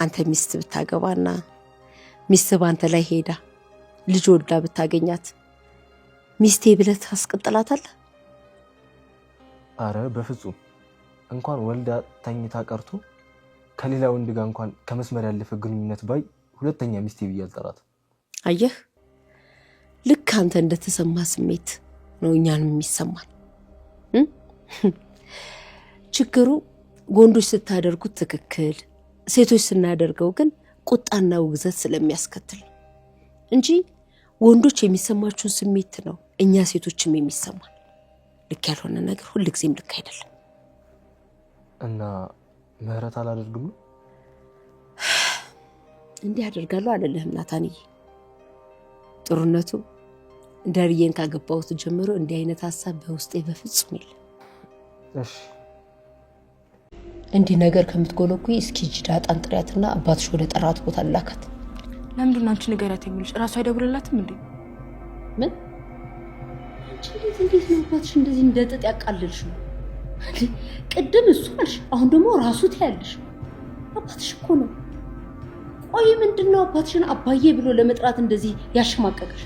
አንተ ሚስት ብታገባና ሚስት ባንተ ላይ ሄዳ ልጅ ወልዳ ብታገኛት ሚስቴ ብለህ ታስቀጥላታለህ? አረ በፍጹም እንኳን ወልዳ ተኝታ ቀርቶ ከሌላ ወንድ ጋር እንኳን ከመስመር ያለፈ ግንኙነት ባይ ሁለተኛ ሚስቴ ብዬ አልጠራትም። አየህ፣ ልክ አንተ እንደተሰማ ስሜት ነው እኛንም የሚሰማን። ችግሩ ወንዶች ስታደርጉት ትክክል፣ ሴቶች ስናደርገው ግን ቁጣና ውግዘት ስለሚያስከትል እንጂ ወንዶች የሚሰማችሁን ስሜት ነው እኛ ሴቶችም የሚሰማን። ልክ ያልሆነ ነገር ሁልጊዜም ልክ አይደለም እና ምህረት አላደርግም። እንዲህ አደርጋለሁ አለልህም ናታንዬ። ጥሩነቱ ደርዬን ካገባሁት ጀምሮ እንዲህ አይነት ሀሳብ በውስጤ በፍጹም የለም። እሺ እንዲህ ነገር ከምትጎለጉይ እስኪ ዳጣን ጥሪያትና አባትሽ ወደ ጠራት ቦታ ላካት። ለምንድን ነው አንቺ ንገሪያት የሚልሽ? እራሱ አይደውልላትም እንዴ? ምን አንቺ እንዴት ነው አባትሽ እንደዚህ እንደጥጥ ያቃልልሽ ነው? ቅድም እሱ አልሽ፣ አሁን ደግሞ ራሱ ትያለሽ። አባትሽ እኮ ነው። ቆይ ምንድነው አባትሽን አባዬ ብሎ ለመጥራት እንደዚህ ያሸማቀቀሽ?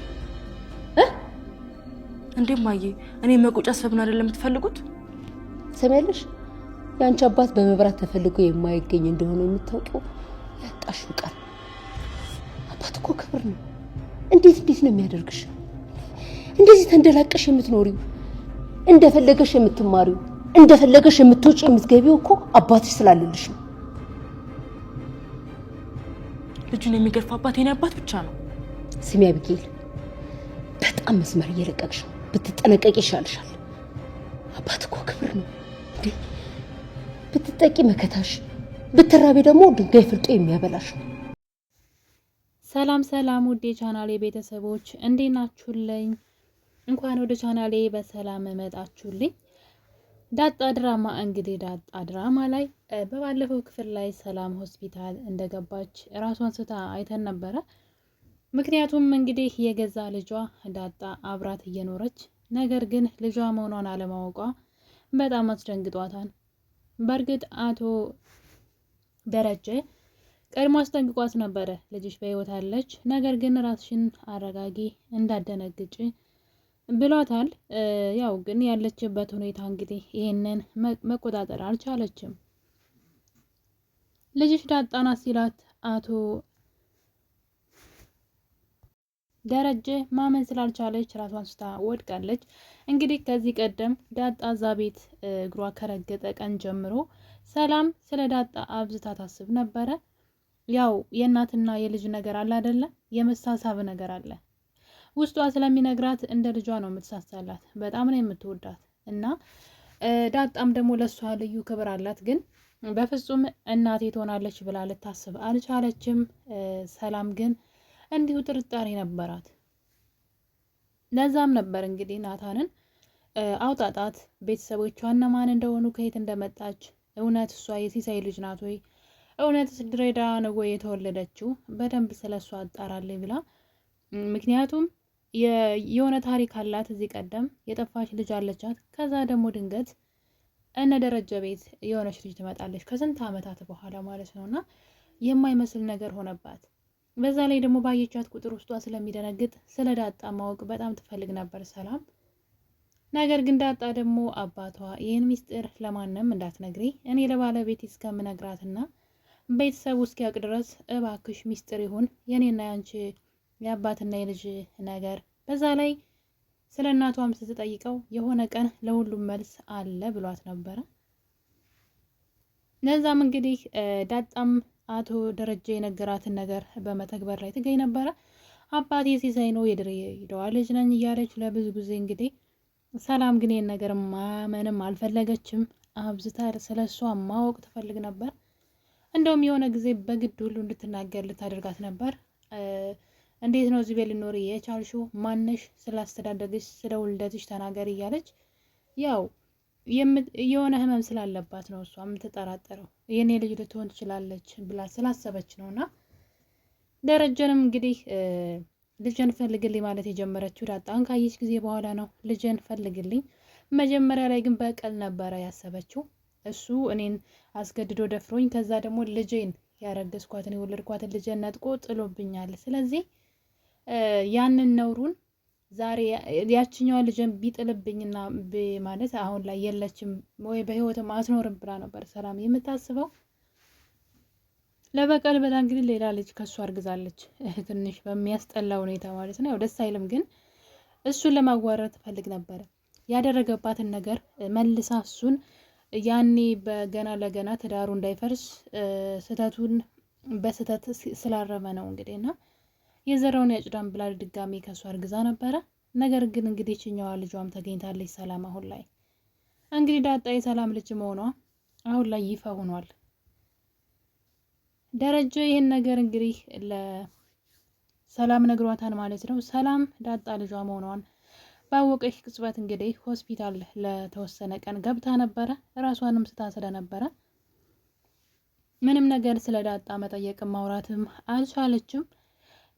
እንዴ ማዬ፣ እኔ መቆጫ ሰብን አይደለም የምትፈልጉት? ሰማያለሽ፣ ያንቺ አባት በመብራት ተፈልጎ የማይገኝ እንደሆነ የምታውቂው ያጣሽው ቃል። አባት እኮ ክብር ነው። እንዴት ነው የሚያደርግሽ? እንደዚህ ተንደላቀሽ የምትኖሪው፣ እንደፈለገሽ የምትማሪው፣ እንደፈለገሽ የምትወጪ የምትገቢው እኮ አባትሽ ስላለልሽ ነው። ልጁን የሚገርፍ አባት የኔ አባት ብቻ ነው። ስሚ አቢጌል፣ በጣም መስመር እየለቀቅሽ ነው። ብትጠነቀቂ ይሻልሻል። አባት እኮ ክብር ነው። ብትጠቂ መከታሽ፣ ብትራቢ ደግሞ ድንጋይ ፍልጦ የሚያበላሽ ነው። ሰላም ሰላም፣ ውዴ ቻናሌ ቤተሰቦች እንዴት ናችሁልኝ? እንኳን ወደ ቻናሌ በሰላም መጣችሁልኝ። ዳጣ ድራማ እንግዲህ ዳጣ ድራማ ላይ በባለፈው ክፍል ላይ ሰላም ሆስፒታል እንደገባች ራሷን ስታ አይተን ነበረ። ምክንያቱም እንግዲህ የገዛ ልጇ ዳጣ አብራት እየኖረች ነገር ግን ልጇ መሆኗን አለማወቋ በጣም አስደንግጧታል። በእርግጥ አቶ ደረጀ ቀድሞ አስጠንቅቋት ነበረ፣ ልጅሽ በህይወት አለች፣ ነገር ግን ራስሽን አረጋጊ፣ እንዳደነግጭ ብሏታል። ያው ግን ያለችበት ሁኔታ እንግዲህ ይሄንን መቆጣጠር አልቻለችም። ልጅሽ ዳጣ ናት ሲላት አቶ ደረጀ ማመን ስላልቻለች ራሷን ስታ ወድቃለች። እንግዲህ ከዚህ ቀደም ዳጣ እዛ ቤት እግሯ ከረገጠ ቀን ጀምሮ ሰላም ስለ ዳጣ አብዝታ ታስብ ነበረ። ያው የእናትና የልጅ ነገር አለ አይደለ? የመሳሳብ ነገር አለ። ውስጧ ስለሚነግራት እንደ ልጇ ነው የምትሳሳላት፣ በጣም ነው የምትወዳት እና ዳጣም ደግሞ ለሷ ልዩ ክብር አላት። ግን በፍጹም እናቴ ትሆናለች ብላ ልታስብ አልቻለችም። ሰላም ግን እንዲሁ ጥርጣሬ ነበራት። ለዛም ነበር እንግዲህ ናታንን አውጣጣት፣ ቤተሰቦቿ እነማን እንደሆኑ፣ ከየት እንደመጣች፣ እውነት እሷ የሲሳይ ልጅ ናት ወይ፣ እውነት ድሬዳዋ ነው ወይ የተወለደችው፣ በደንብ ስለሷ አጣራለች ብላ ምክንያቱም የሆነ ታሪክ አላት። እዚህ ቀደም የጠፋች ልጅ አለቻት። ከዛ ደግሞ ድንገት እነ ደረጀ ቤት የሆነች ልጅ ትመጣለች ከስንት ዓመታት በኋላ ማለት ነውና የማይመስል ነገር ሆነባት። በዛ ላይ ደግሞ ባየቻት ቁጥር ውስጧ ስለሚደነግጥ ስለ ዳጣ ማወቅ በጣም ትፈልግ ነበር ሰላም። ነገር ግን ዳጣ ደግሞ አባቷ ይህን ሚስጥር ለማንም እንዳትነግሪ፣ እኔ ለባለቤት እስከምነግራትና ቤተሰቡ እስኪያውቅ ድረስ እባክሽ ሚስጥር ይሁን የኔና ያንቺ የአባትና የልጅ ነገር። በዛ ላይ ስለ እናቷም ስትጠይቀው የሆነ ቀን ለሁሉም መልስ አለ ብሏት ነበረ። ለዛም እንግዲህ ዳጣም አቶ ደረጀ የነገራትን ነገር በመተግበር ላይ ትገኝ ነበረ። አባቴ ሲሳይ ነው፣ የድሬዳዋ ልጅ ነኝ እያለች ለብዙ ጊዜ እንግዲህ ሰላም ግን ይህን ነገር ማመንም አልፈለገችም። አብዝታ ስለሷ ማወቅ ትፈልግ ነበር። እንደውም የሆነ ጊዜ በግድ ሁሉ እንድትናገር ልታደርጋት ነበር። እንዴት ነው እዚህ ቤት ልኖር የቻልሽው? ማነሽ? ስላስተዳደግሽ፣ ስለ ውልደትሽ ተናገር እያለች ያው የሆነ ህመም ስላለባት ነው እሷ የምትጠራጠረው። የኔ ልጅ ልትሆን ትችላለች ብላ ስላሰበች ነውና ደረጀንም እንግዲህ ልጅን ፈልግልኝ ማለት የጀመረችው ዳጣን ካየች ጊዜ በኋላ ነው። ልጅን ፈልግልኝ። መጀመሪያ ላይ ግን በቀል ነበረ ያሰበችው። እሱ እኔን አስገድዶ ደፍሮኝ ከዛ ደግሞ ልጄን ያረገዝኳትን የወለድኳትን ልጅ ነጥቆ ጥሎብኛል። ስለዚህ ያንን ነውሩን ዛሬ ያችኛዋ ልጅን ቢጥልብኝና ማለት አሁን ላይ የለችም ወይ በህይወትም አትኖርም ብላ ነበር ሰላም የምታስበው። ለበቀል ብላ እንግዲህ ሌላ ልጅ ከሱ አርግዛለች። ትንሽ በሚያስጠላ ሁኔታ ማለት ነው። ያው ደስ አይልም፣ ግን እሱን ለማዋረድ ትፈልግ ነበረ። ያደረገባትን ነገር መልሳ እሱን ያኔ በገና ለገና ትዳሩ እንዳይፈርስ ስህተቱን በስህተት ስላረመ ነው እንግዲህ እና የዘራውን ያጭዳን ብላ ድጋሚ ከሱ አርግዛ ነበረ። ነገር ግን እንግዲህ ችኛዋ ልጇም ተገኝታለች ሰላም። አሁን ላይ እንግዲህ ዳጣ የሰላም ልጅ መሆኗ አሁን ላይ ይፋ ሆኗል። ደረጀ ይህን ነገር እንግዲህ ለሰላም ነግሯታል ማለት ነው። ሰላም ዳጣ ልጇ መሆኗን ባወቀች ቅጽበት እንግዲህ ሆስፒታል ለተወሰነ ቀን ገብታ ነበረ። ራሷንም ስታ ስለነበረ ምንም ነገር ስለ ዳጣ መጠየቅም ማውራትም አልቻለችም።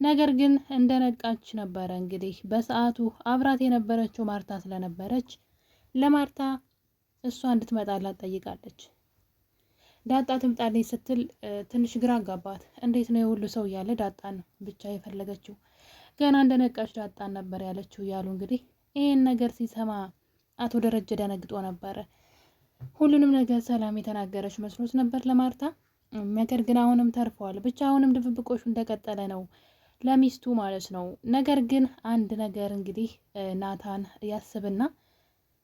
ነገር ግን እንደነቃች ነበረ እንግዲህ በሰዓቱ አብራት የነበረችው ማርታ ስለነበረች ለማርታ እሷ እንድትመጣላት ጠይቃለች። ዳጣ ትምጣልኝ ስትል ትንሽ ግራ አጋባት። እንዴት ነው የሁሉ ሰው እያለ ዳጣን ብቻ የፈለገችው? ገና እንደነቃች ዳጣን ነበር ያለችው እያሉ እንግዲህ ይህን ነገር ሲሰማ አቶ ደረጀ ደነግጦ ነበረ። ሁሉንም ነገር ሰላም የተናገረች መስሎት ነበር ለማርታ። ነገር ግን አሁንም ተርፈዋል። ብቻ አሁንም ድብብቆሹ እንደቀጠለ ነው ለሚስቱ ማለት ነው። ነገር ግን አንድ ነገር እንግዲህ ናታን ያስብና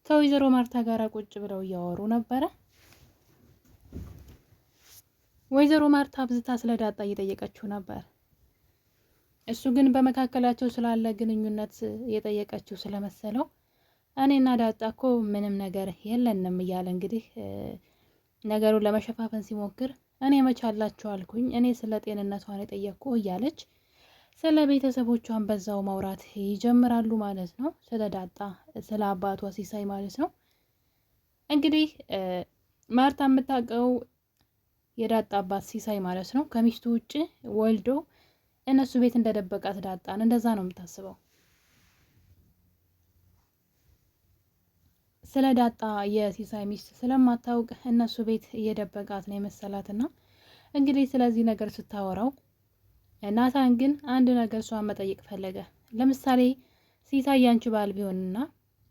ከወይዘሮ ማርታ ጋር ቁጭ ብለው እያወሩ ነበረ። ወይዘሮ ማርታ አብዝታ ስለ ዳጣ እየጠየቀችው ነበር። እሱ ግን በመካከላቸው ስላለ ግንኙነት የጠየቀችው ስለመሰለው እኔና ዳጣ እኮ ምንም ነገር የለንም እያለ እንግዲህ ነገሩን ለመሸፋፈን ሲሞክር እኔ መቻላችሁ አልኩኝ፣ እኔ ስለ ጤንነቷን የጠየቅኩ እያለች ስለ ቤተሰቦቿን በዛው ማውራት ይጀምራሉ ማለት ነው። ስለ ዳጣ ስለ አባቷ ሲሳይ ማለት ነው። እንግዲህ ማርታ የምታውቀው የዳጣ አባት ሲሳይ ማለት ነው ከሚስቱ ውጭ ወልዶ እነሱ ቤት እንደደበቃት ዳጣን እንደዛ ነው የምታስበው። ስለ ዳጣ የሲሳይ ሚስት ስለማታውቅ እነሱ ቤት እየደበቃት ነው የመሰላትና እንግዲህ ስለዚህ ነገር ስታወራው ናታን ግን አንድ ነገር እሷን መጠየቅ ፈለገ። ለምሳሌ ሲሳይ ያንቺ ባል ቢሆንና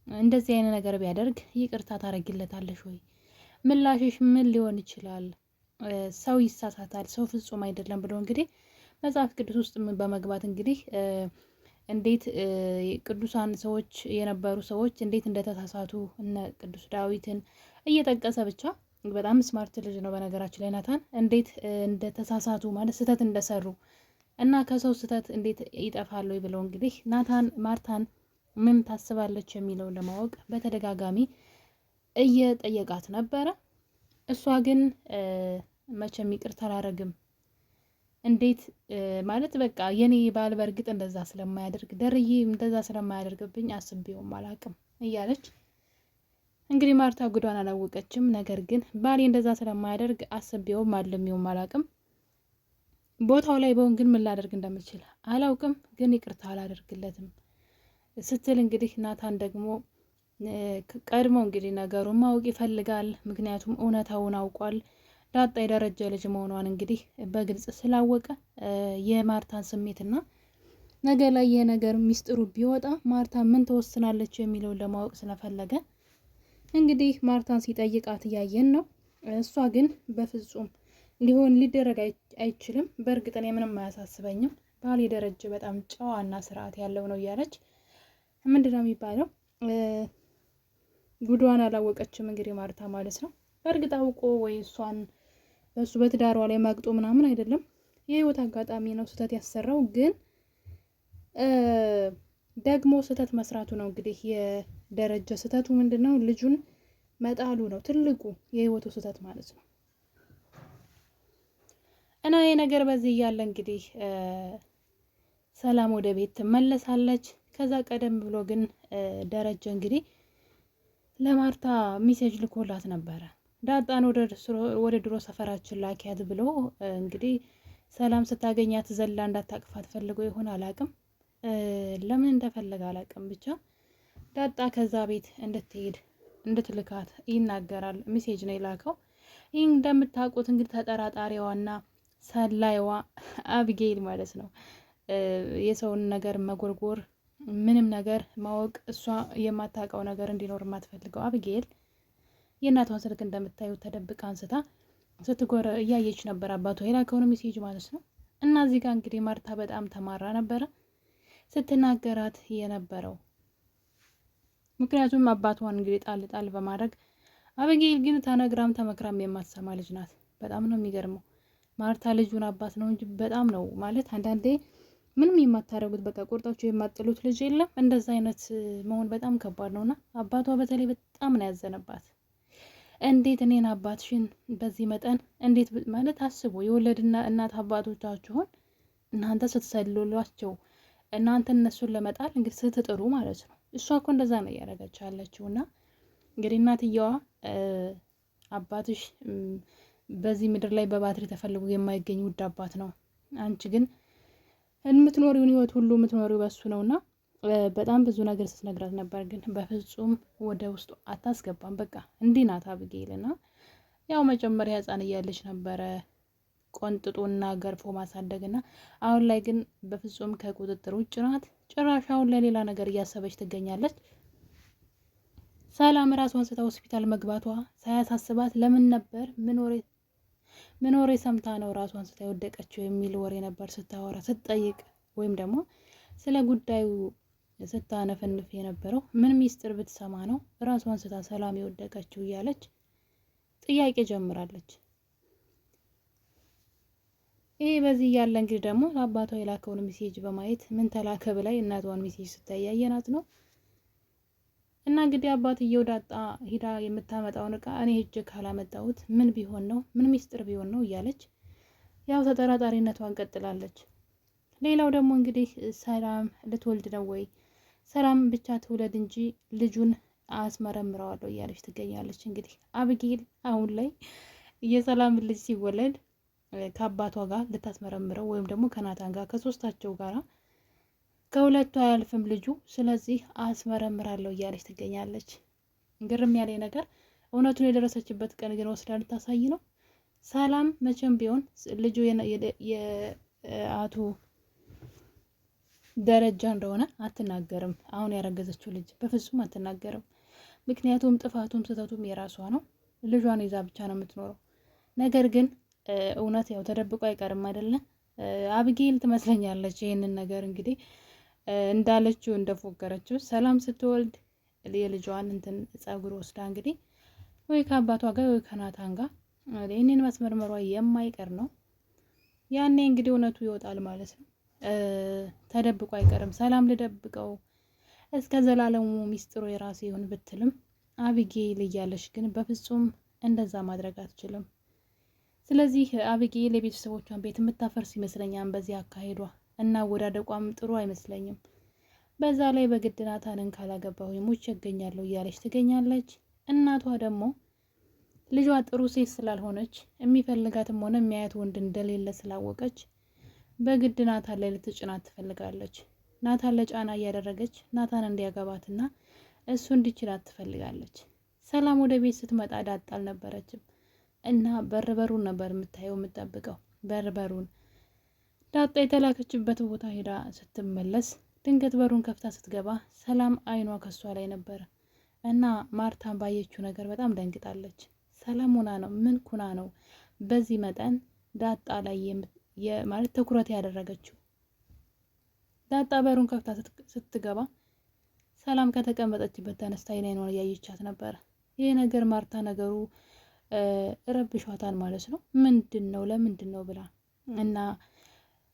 እንደዚህ አይነት ነገር ቢያደርግ ይቅርታ ታረጊለታለሽ ወይ? ምላሽሽ ምን ሊሆን ይችላል? ሰው ይሳሳታል፣ ሰው ፍጹም አይደለም ብሎ እንግዲህ መጽሐፍ ቅዱስ ውስጥ በመግባት እንግዲህ እንዴት ቅዱሳን ሰዎች የነበሩ ሰዎች እንዴት እንደተሳሳቱ እነ ቅዱስ ዳዊትን እየጠቀሰ ብቻ በጣም ስማርት ልጅ ነው በነገራችን ላይ ናታን። እንዴት እንደተሳሳቱ ማለት ስህተት እንደሰሩ እና ከሰው ስህተት እንዴት ይጠፋሉ ብለው እንግዲህ ናታን ማርታን ምን ታስባለች የሚለውን ለማወቅ በተደጋጋሚ እየጠየቃት ነበረ። እሷ ግን መቼም ይቅርታ አላረግም እንዴት ማለት በቃ የኔ ባል በእርግጥ እንደዛ ስለማያደርግ ደርዬ እንደዛ ስለማያደርግብኝ አስቤውም አላቅም እያለች እንግዲህ ማርታ ጉዷን አላወቀችም። ነገር ግን ባሌ እንደዛ ስለማያደርግ አስቤውም አልሜውም አላቅም፣ ቦታው ላይ በሆን ግን ምን ላደርግ እንደምችል አላውቅም፣ ግን ይቅርታ አላደርግለትም ስትል እንግዲህ ናታን ደግሞ ቀድሞ እንግዲህ ነገሩን ማወቅ ይፈልጋል። ምክንያቱም እውነታውን አውቋል። ዳጣ የደረጀ ልጅ መሆኗን እንግዲህ በግልጽ ስላወቀ የማርታን ስሜትና ነገ ላይ ይሄ ነገር ሚስጥሩ ቢወጣ ማርታ ምን ተወስናለች የሚለውን ለማወቅ ስለፈለገ እንግዲህ ማርታን ሲጠይቃት እያየን ነው። እሷ ግን በፍጹም ሊደረግ አይችልም፣ በእርግጥ እኔ ምንም አያሳስበኝም፣ ባል የደረጀ በጣም ጨዋና ስርዓት ያለው ነው እያለች ምንድነው የሚባለው ጉዷን አላወቀችም እንግዲህ ማርታ ማለት ነው። በእርግጥ አውቆ ወይ እሷን በሱ በትዳሯ ላይ ማግጦ ምናምን አይደለም፣ የህይወት አጋጣሚ ነው ስህተት ያሰራው። ግን ደግሞ ስህተት መስራቱ ነው እንግዲህ የደረጀ ስህተቱ ምንድነው? ልጁን መጣሉ ነው ትልቁ የህይወቱ ስህተት ማለት ነው። እና ይሄ ነገር በዚህ እያለ እንግዲህ ሰላም ወደ ቤት ትመለሳለች። ከዛ ቀደም ብሎ ግን ደረጀ እንግዲህ ለማርታ ሚሴጅ ልኮላት ነበረ። ዳጣን ወደ ድሮ ሰፈራችን ላኪያት ብሎ እንግዲህ ሰላም ስታገኛት ዘላ እንዳታቅፋት ፈልጎ ይሆን አላቅም፣ ለምን እንደፈለገ አላቅም። ብቻ ዳጣ ከዛ ቤት እንድትሄድ እንድትልካት ይናገራል። ሚሴጅ ነው የላከው። ይህ እንደምታውቁት እንግዲህ ተጠራጣሪዋና ሰላይዋ አብጌል ማለት ነው። የሰውን ነገር መጎርጎር፣ ምንም ነገር ማወቅ፣ እሷ የማታውቀው ነገር እንዲኖር የማትፈልገው አብጌል የእናቷን ስልክ እንደምታዩት ተደብቃ አንስታ ስትጎረ እያየች ነበር፣ አባቷ የላከውን ሜሴጅ ማለት ነው። እና እዚህ ጋር እንግዲህ ማርታ በጣም ተማራ ነበረ ስትናገራት የነበረው። ምክንያቱም አባቷን እንግዲህ ጣል ጣል በማድረግ አብጌል ግን ተነግራም ተመክራም የማትሰማ ልጅ ናት። በጣም ነው የሚገርመው። ማርታ ልጁን አባት ነው እንጂ በጣም ነው ማለት አንዳንዴ ምንም የማታደርጉት በቃ ቁርጣችሁ የማጥሉት ልጅ የለም። እንደዛ አይነት መሆን በጣም ከባድ ነውና አባቷ በተለይ በጣም ነው ያዘነባት። እንዴት እኔን አባትሽን በዚህ መጠን እንዴት ማለት አስቡ። የወለድና እናት አባቶቻችሁን እናንተ ስትሰልሏቸው፣ እናንተ እነሱን ለመጣል እንግዲህ ስትጥሩ ማለት ነው። እሷ እኮ እንደዛ ነው እያደረገች ያለችው። እና እንግዲህ እናትየዋ አባትሽ በዚህ ምድር ላይ በባትሪ ተፈልጎ የማይገኝ ውድ አባት ነው፣ አንቺ ግን የምትኖሪውን ህይወት ሁሉ የምትኖሪው በሱ ነውና በጣም ብዙ ነገር ስትነግራት ነበር። ግን በፍጹም ወደ ውስጡ አታስገባም። በቃ እንዲህ ናት አብጌልና ያው መጀመሪያ ህፃን እያለች ነበረ ቆንጥጦና ገርፎ ማሳደግና አሁን ላይ ግን በፍጹም ከቁጥጥር ውጭ ናት። ጭራሽ አሁን ለሌላ ነገር እያሰበች ትገኛለች። ሰላም ራሷን ስታ ሆስፒታል መግባቷ ሳያሳስባት ለምን ነበር ምን ወሬ ሰምታ ነው ራሷን ስታ የወደቀችው የሚል ወሬ ነበር ስታወራ ስትጠይቅ፣ ወይም ደግሞ ስለ ጉዳዩ ስታነፈንፍ የነበረው ምን ሚስጥር ብትሰማ ነው ራሷን ስታ ሰላም የወደቀችው እያለች ጥያቄ ጀምራለች። ይሄ በዚህ እያለ እንግዲህ ደግሞ አባቷ የላከውን ሜሴጅ በማየት ምን ተላከ ብላይ እናቷን ሜሴጅ ስታያየናት ነው። እና እንግዲህ አባትየው ዳጣ ሂዳ የምታመጣውን እቃ እኔ ሄጄ ካላመጣሁት ምን ቢሆን ነው ምን ሚስጥር ቢሆን ነው እያለች ያው ተጠራጣሪነቷን ቀጥላለች። ሌላው ደግሞ እንግዲህ ሰላም ልትወልድ ነው ወይ ሰላም ብቻ ትውለድ እንጂ ልጁን አስመረምረዋለሁ እያለች ትገኛለች። እንግዲህ አብጌል አሁን ላይ የሰላም ልጅ ሲወለድ ከአባቷ ጋር ልታስመረምረው ወይም ደግሞ ከናታን ጋር ከሶስታቸው ጋራ ከሁለቱ አያልፍም ልጁ፣ ስለዚህ አስመረምራለሁ እያለች ትገኛለች። ግርም ያለኝ ነገር እውነቱን የደረሰችበት ቀን ግን ወስዳ ልታሳይ ነው። ሰላም መቼም ቢሆን ልጁ የአቶ ደረጃ እንደሆነ አትናገርም። አሁን ያረገዘችው ልጅ በፍጹም አትናገርም። ምክንያቱም ጥፋቱም ስህተቱም የራሷ ነው። ልጇን ይዛ ብቻ ነው የምትኖረው። ነገር ግን እውነት ያው ተደብቆ አይቀርም አይደለም። አብጌል ትመስለኛለች ይህንን ነገር እንግዲህ እንዳለችው እንደፎገረችው ሰላም ስትወልድ የልጇን እንትን ጸጉር ወስዳ እንግዲህ ወይ ከአባቷ ጋር ወይ ከናታን ጋር ይህንን ማስመርመሯ የማይቀር ነው። ያኔ እንግዲህ እውነቱ ይወጣል ማለት ነው። ተደብቆ አይቀርም። ሰላም ልደብቀው እስከ ዘላለሙ ሚስጥሩ የራሴ ይሁን ብትልም አብጌል እያለች ግን በፍጹም እንደዛ ማድረግ አትችልም። ስለዚህ አብጌል የቤተሰቦቿን ቤት የምታፈርስ ይመስለኛል በዚህ አካሄዷ እና ወዳደቋም ጥሩ አይመስለኝም። በዛ ላይ በግድ ናታንን ካላገባሁ ሙቼ እገኛለሁ እያለች ትገኛለች። እናቷ ደግሞ ልጇ ጥሩ ሴት ስላልሆነች የሚፈልጋትም ሆነ የሚያያት ወንድ እንደሌለ ስላወቀች በግድ ናታን ላይ ልትጭናት ትፈልጋለች። ናታን ለጫና እያደረገች ናታን እንዲያገባትና እሱ እንዲችላት ትፈልጋለች። ሰላም ወደ ቤት ስትመጣ ዳጣ አልነበረችም እና በሩን ነበር የምታየው የምጠብቀው በሩን። ዳጣ የተላከችበት ቦታ ሄዳ ስትመለስ ድንገት በሩን ከፍታ ስትገባ ሰላም አይኗ ከሷ ላይ ነበረ እና ማርታን ባየችው ነገር በጣም ደንግጣለች። ሰላም ሆና ነው ምን ኩና ነው በዚህ መጠን ዳጣ ላይ ማለት ትኩረት ያደረገችው? ዳጣ በሩን ከፍታ ስትገባ ሰላም ከተቀመጠችበት ተነስታ አይኗን እያየቻት ነበረ። ይሄ ነገር ማርታ ነገሩ ረብሿታል ማለት ነው። ምንድነው ለምንድን ነው ብላ እና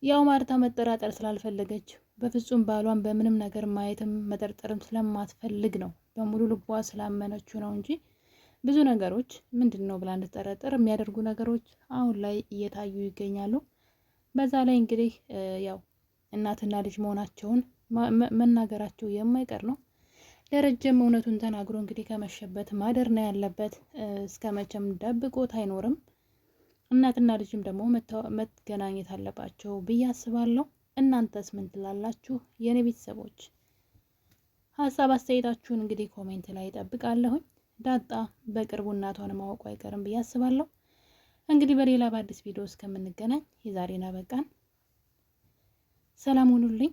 ያው ማርታ መጠራጠር ስላልፈለገች በፍጹም ባሏን በምንም ነገር ማየትም መጠርጠርም ስለማትፈልግ ነው፣ በሙሉ ልቧ ስላመነችው ነው እንጂ ብዙ ነገሮች ምንድን ነው ብላ እንድትጠረጠር የሚያደርጉ ነገሮች አሁን ላይ እየታዩ ይገኛሉ። በዛ ላይ እንግዲህ ያው እናትና ልጅ መሆናቸውን መናገራቸው የማይቀር ነው። ደረጀም እውነቱን ተናግሮ እንግዲህ ከመሸበት ማደር ነው ያለበት። እስከ መቼም ደብቆት አይኖርም። እናትና ልጅም ደግሞ መገናኘት አለባቸው ብዬ አስባለሁ። እናንተስ ምን ትላላችሁ? የኔ ቤተሰቦች ሀሳብ አስተያየታችሁን እንግዲህ ኮሜንት ላይ እጠብቃለሁኝ። ዳጣ በቅርቡ እናቷን ማወቁ አይቀርም ብዬ አስባለሁ። እንግዲህ በሌላ በአዲስ ቪዲዮ እስከምንገናኝ የዛሬን አበቃን። ሰላም ሁኑልኝ።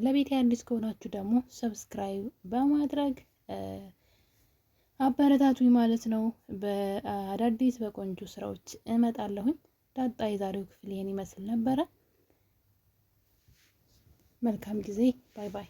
ለቤቴ አዲስ ከሆናችሁ ደግሞ ሰብስክራይብ በማድረግ አበረታቱኝ ማለት ነው። በአዳዲስ በቆንጆ ስራዎች እመጣለሁኝ። ዳጣ የዛሬው ክፍል ይሄን ይመስል ነበረ። መልካም ጊዜ። ባይ ባይ።